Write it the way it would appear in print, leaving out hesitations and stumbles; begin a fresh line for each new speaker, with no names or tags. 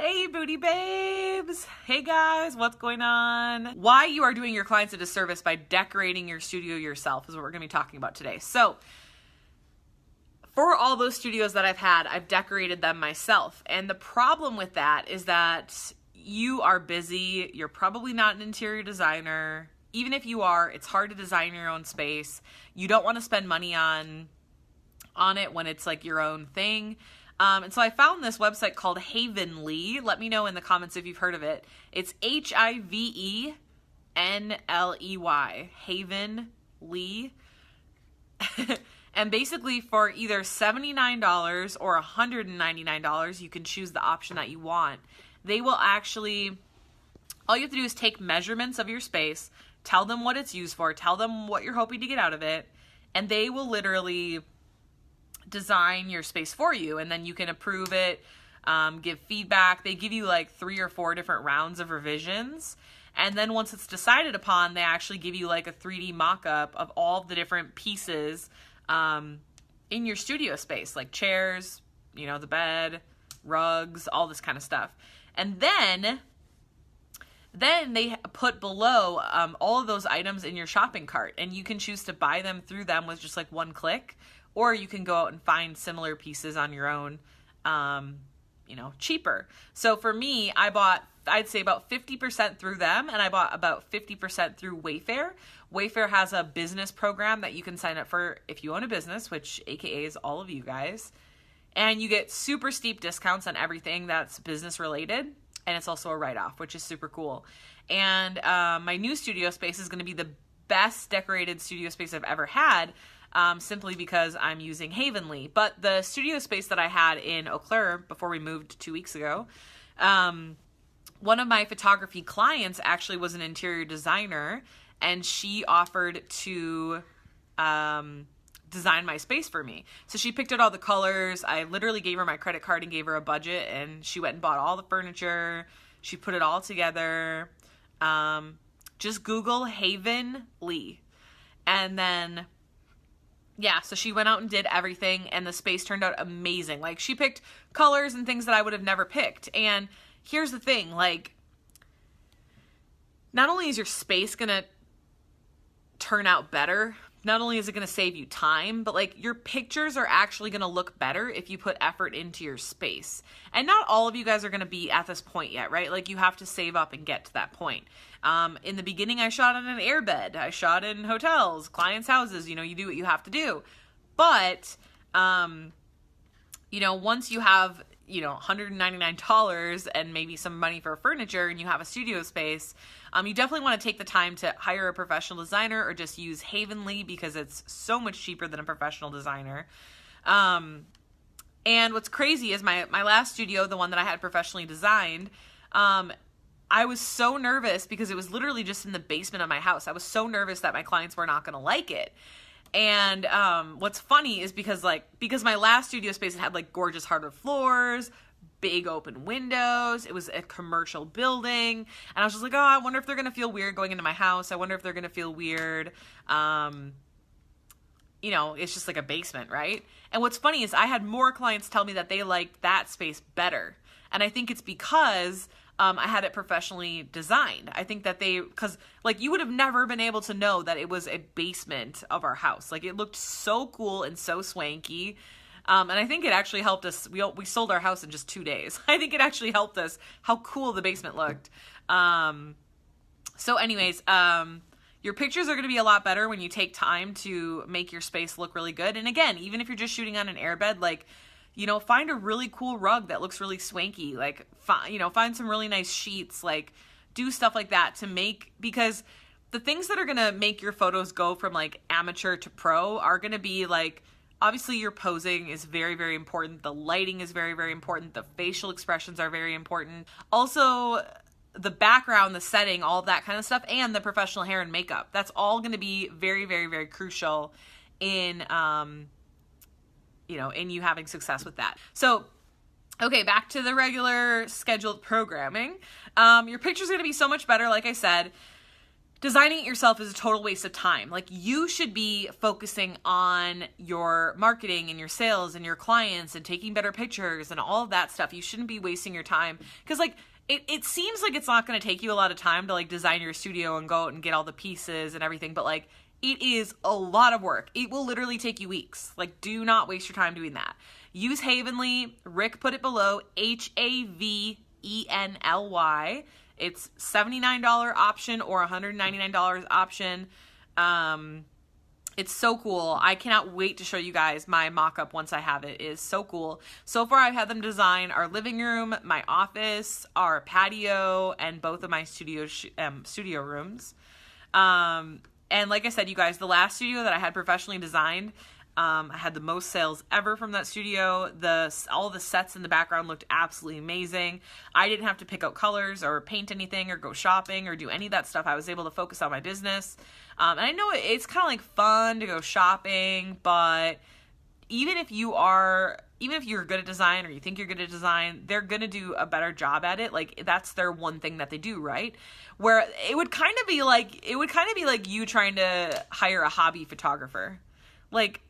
Hey booty babes! Hey guys, what's going on? Why you are doing your clients a disservice by decorating your studio yourself is what we're going to be talking about today. So, for all those studios that I've had, I've decorated them myself. And the problem with that is that you are busy, you're probably not an interior designer. Even if you are, it's hard to design your own space. You don't want to spend money on it when it's like your own thing. And so I found this website called Havenly. Let me know in the comments if you've heard of it. It's Hivenley. Havenly. And basically for either $79 or $199, you can choose the option that you want. They will actually, all you have to do is take measurements of your space, tell them what it's used for, tell them what you're hoping to get out of it, and they will literally design your space for you, and then you can approve it, give feedback. They give you like 3 or 4 different rounds of revisions, and then once it's decided upon, they actually give you like a 3D mock-up of all the different pieces in your studio space, like chairs, you know, the bed, rugs, all this kind of stuff. And then they put below all of those items in your shopping cart, and you can choose to buy them through them with just like one click, or you can go out and find similar pieces on your own, cheaper. So for me, I bought, I'd say about 50% through them, and I bought about 50% through Wayfair. Wayfair has a business program that you can sign up for if you own a business, which AKA is all of you guys. And you get super steep discounts on everything that's business related. And it's also a write-off, which is super cool. And my new studio space is going to be the best decorated studio space I've ever had, simply because I'm using Havenly. But the studio space that I had in Eau Claire before we moved 2 weeks ago, one of my photography clients actually was an interior designer, and she offered to design my space for me. So she picked out all the colors. I literally gave her my credit card and gave her a budget, and she went and bought all the furniture. She put it all together. Just Google Havenly. And then, yeah, so she went out and did everything, and the space turned out amazing. Like, she picked colors and things that I would have never picked. And here's the thing, like, not only is your space gonna turn out better, not only is it going to save you time, but like your pictures are actually going to look better if you put effort into your space. And not all of you guys are going to be at this point yet, right? Like, you have to save up and get to that point. In the beginning, I shot on an airbed. I shot in hotels, clients' houses, you do what you have to do. But, once you have, $199 and maybe some money for furniture, and you have a studio space, you definitely want to take the time to hire a professional designer or just use Havenly, because it's so much cheaper than a professional designer. And what's crazy is my last studio, the one that I had professionally designed, I was so nervous because it was literally just in the basement of my house. I was so nervous that my clients were not going to like it. And what's funny is because my last studio space had like gorgeous hardwood floors, big open windows. It was a commercial building. And I was just like, oh, I wonder if they're going to feel weird going into my house. I wonder if they're going to feel weird. It's just like a basement, right? And what's funny is I had more clients tell me that they liked that space better. And I think it's because I had it professionally designed. I think that because like you would have never been able to know that it was a basement of our house. Like, it looked so cool and so swanky. And I think it actually helped us. We sold our house in just 2 days. I think it actually helped us how cool the basement looked. So anyways, your pictures are going to be a lot better when you take time to make your space look really good. And again, even if you're just shooting on an airbed, like, find a really cool rug that looks really swanky. Like, find some really nice sheets. Like, do stuff like that because the things that are going to make your photos go from like amateur to pro are going to be like, obviously your posing is very, very important. The lighting is very, very important. The facial expressions are very important. Also, the background, the setting, all of that kind of stuff, and the professional hair and makeup. That's all going to be very, very, very crucial in, in you having success with that. So, okay, back to the regular scheduled programming. Your picture's going to be so much better, like I said. designing it yourself is a total waste of time. Like, you should be focusing on your marketing and your sales and your clients and taking better pictures and all of that stuff. You shouldn't be wasting your time, because like it seems like it's not going to take you a lot of time to like design your studio and go out and get all the pieces and everything, but like it is a lot of work. It will literally take you weeks. Like, do not waste your time doing that. Use Havenly. Rick put it below, Havenly. It's $79 option or $199 option. It's so cool. I cannot wait to show you guys my mock-up once I have it. It is so cool. So far, I've had them design our living room, my office, our patio, and both of my studio rooms. And like I said, you guys, the last studio that I had professionally designed, I had the most sales ever from that studio. All the sets in the background looked absolutely amazing. I didn't have to pick out colors or paint anything or go shopping or do any of that stuff. I was able to focus on my business. And I know it's kind of like fun to go shopping, but even if you're good at design or you think you're good at design, they're going to do a better job at it. Like, that's their one thing that they do, right? Where it would kind of be like you trying to hire a hobby photographer. Like,